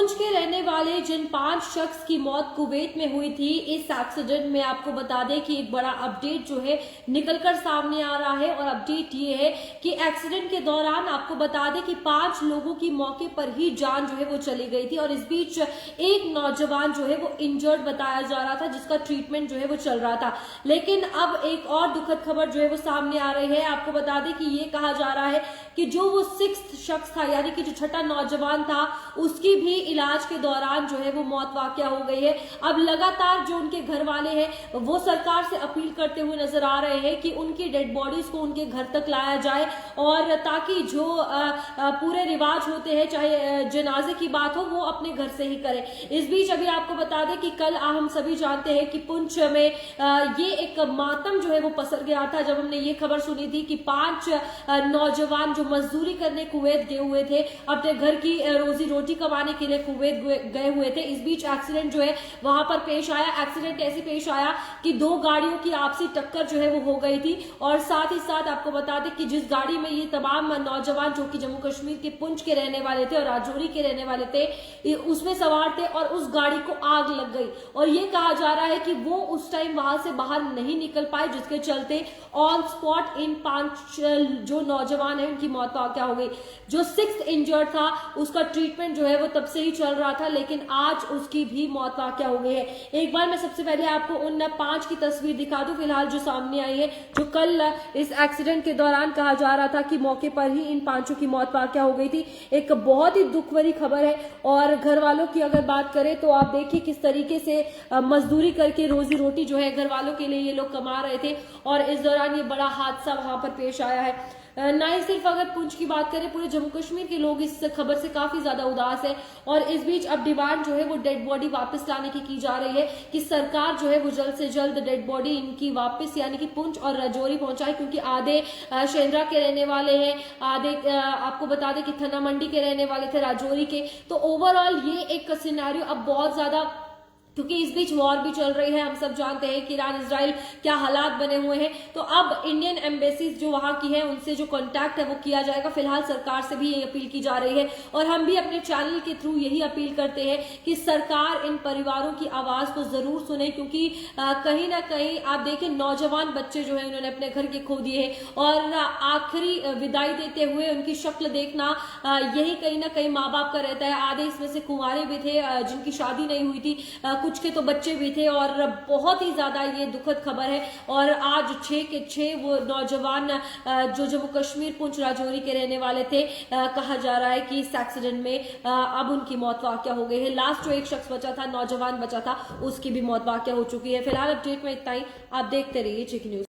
पुंछ के रहने वाले जिन 5 शख्स की मौत कुवैत में हुई थी, इस एक्सीडेंट में आपको बता दें कि एक बड़ा अपडेट जो है निकलकर सामने आ रहा है। और अपडेट ये है कि एक्सीडेंट के दौरान आपको बता दें कि 5 लोगों की मौके पर ही जान जो है वो चली गई थी। और इस बीच एक नौजवान जो है वो इंजर्ड बताया जा रहा था, जिसका ट्रीटमेंट जो है वो चल रहा था। लेकिन अब एक और दुखद खबर जो है वो सामने आ रही है। आपको बता दें कि ये कहा जा रहा है कि जो वो 6th शख्स था, यानी कि जो छठा नौजवान था, उसकी भी इलाज के दौरान जो है वो मौत वाकया हो गई है। अब लगातार जो उनके घर वाले हैं वो सरकार से अपील करते हुए नजर आ रहे हैं कि उनकी डेड बॉडीज को उनके घर तक लाया जाए, और ताकि जो पूरे रिवाज होते हैं, चाहे जनाजे की बात हो, वो अपने घर से ही करें। इस बीच अभी आपको बता दें कि कल हम सभी जानते हैं कि पुंछ में ये एक मातम जो है वो पसर गया था, जब हमने ये खबर सुनी थी कि 5 नौजवान जो मजदूरी करने कुवैत गए हुए थे, अपने घर की रोजी रोटी कमाने के लिए कुवैत गए हुए थे। इस बीच एक्सीडेंट जो है वहां पर पेश आया। एक्सीडेंट ऐसे पेश आया कि 2 गाड़ियों की आपसी टक्कर जो है वो हो गई थी। और साथ ही साथ आपको बता दें कि जिस गाड़ी में ये तमाम नौजवान जो कि जम्मू कश्मीर के पुंछ के रहने वाले थे और राजौरी के रहने वाले थे, उसमें सवार थे, और उस गाड़ी को आग लग गई। और ये कहा जा रहा है कि वो उस टाइम वहां से बाहर नहीं निकल पाए, जिसके चलते ऑन स्पॉट इन 5 जो नौजवान है उनकी मौत वाकया हो गई। जो 6th इंजर्ड था, उसका ट्रीटमेंट जो है वो तब से ही चल रहा था, लेकिन आज उसकी भी मौत वाकया हो गई है। एक बार मैं सबसे पहले आपको उन 5 की तस्वीर दिखा दूं फिलहाल जो सामने आई है, जो कल इस एक्सीडेंट के दौरान कहा जा रहा था कि मौके पर ही इन 5 की मौत वाकया हो गई थी। एक बहुत ही दुख भरी खबर है। और घर वालों की अगर बात करें तो आप देखिए किस तरीके से मजदूरी करके रोजी रोटी जो है घर वालों के लिए ये लोग कमा रहे थे, और इस दौरान ये बड़ा हादसा वहां पर पेश आया है। ना ही सिर्फ अगर पुंछ की बात करें, पूरे जम्मू कश्मीर के लोग इस खबर से काफी ज्यादा उदास है। और इस बीच अब डिमांड जो है वो डेड बॉडी वापस लाने की जा रही है कि सरकार जो है वो जल्द से जल्द डेड बॉडी इनकी वापस यानी कि पुंछ और राजौरी पहुंचाए, क्योंकि आधे शेंद्रा के रहने वाले हैं, आधे आपको बता दें कि थना मंडी के रहने वाले थे राजौरी के। तो ओवरऑल ये एक सिनेरियो अब बहुत ज्यादा, क्योंकि इस बीच वॉर भी चल रही है, हम सब जानते हैं कि ईरान इजराइल क्या हालात बने हुए हैं। तो अब इंडियन एम्बेसीज जो वहां की है उनसे जो कांटेक्ट है वो किया जाएगा। फिलहाल सरकार से भी ये अपील की जा रही है, और हम भी अपने चैनल के थ्रू यही अपील करते हैं कि सरकार इन परिवारों की आवाज को जरूर सुने, क्योंकि कहीं ना कहीं आप देखें नौजवान बच्चे जो है उन्होंने अपने घर के खो दिए हैं, और आखिरी विदाई देते हुए उनकी शक्ल देखना यही कहीं ना कहीं माँ बाप का रहता है। आधे इसमें से कुंवारे भी थे जिनकी शादी नहीं हुई थी, कुछ के तो बच्चे भी थे, और बहुत ही ज्यादा ये दुखद खबर है। और आज 6 के 6 वो नौजवान जो जम्मू कश्मीर पुंछ राजौरी के रहने वाले थे, कहा जा रहा है कि इस एक्सीडेंट में अब उनकी मौत वाकया हो गई है। लास्ट जो एक शख्स बचा था, नौजवान बचा था, उसकी भी मौत वाकया हो चुकी है। फिलहाल अपडेट में इतना ही। आप देखते रहिए चिक न्यूज।